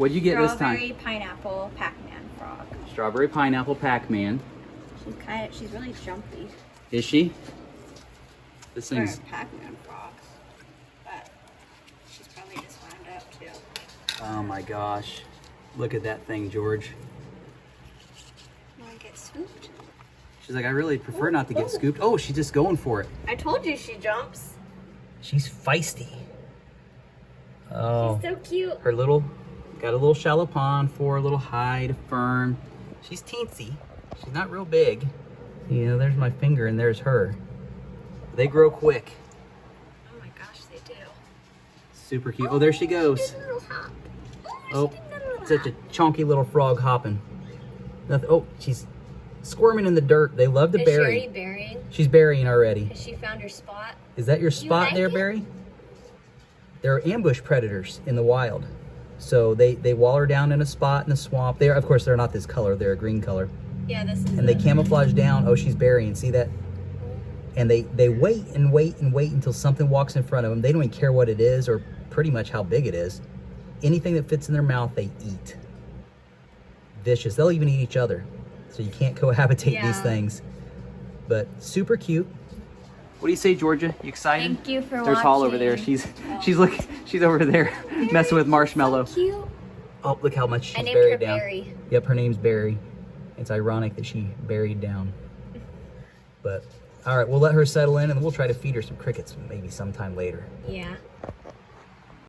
What'd you get this time? Strawberry pineapple Pac-Man frog. Strawberry pineapple Pac-Man. She's really jumpy. Is she? This For thing's... a Pac-Man frog. But she's probably just wound up too. Oh my gosh. Look at that thing, George. You want to get scooped? She's like, I really prefer not to get scooped. Oh, she's just going for it. I told you she jumps. She's feisty. Oh. She's so cute. Her little, got a little shallow pond for a little hide, firm. She's teensy. She's not real big. You know, there's my finger and there's her. They grow quick. Oh my gosh, they do. Super cute. Oh, there she goes. Oh, such a chunky little frog hopping. Nothing. Oh, she's squirming in the dirt. They love to bury. Is Sherry burying? She's burying already. Has she found her spot? Is that your spot like there, it? Barry? There are ambush predators in the wild. So they waller down in a spot in the swamp. They are, of course, they're not this color. They're a green color. Yeah, this is And they camouflage down. Oh, she's burying. See that? And they wait and wait and wait until something walks in front of them. They don't even care what it is or pretty much how big it is. Anything that fits in their mouth, they eat. Vicious. They'll even eat each other. So you can't cohabitate these things. But super cute. What do you say, Georgia? You excited? Thank you for There's Hall over there. watching. She's over there messing with Marshmallow. So cute. Oh, look how much she's I named buried her down. Berry. Yep, her name's Barry. It's ironic that she buried down. But all right, we'll let her settle in and we'll try to feed her some crickets maybe sometime later. Yeah.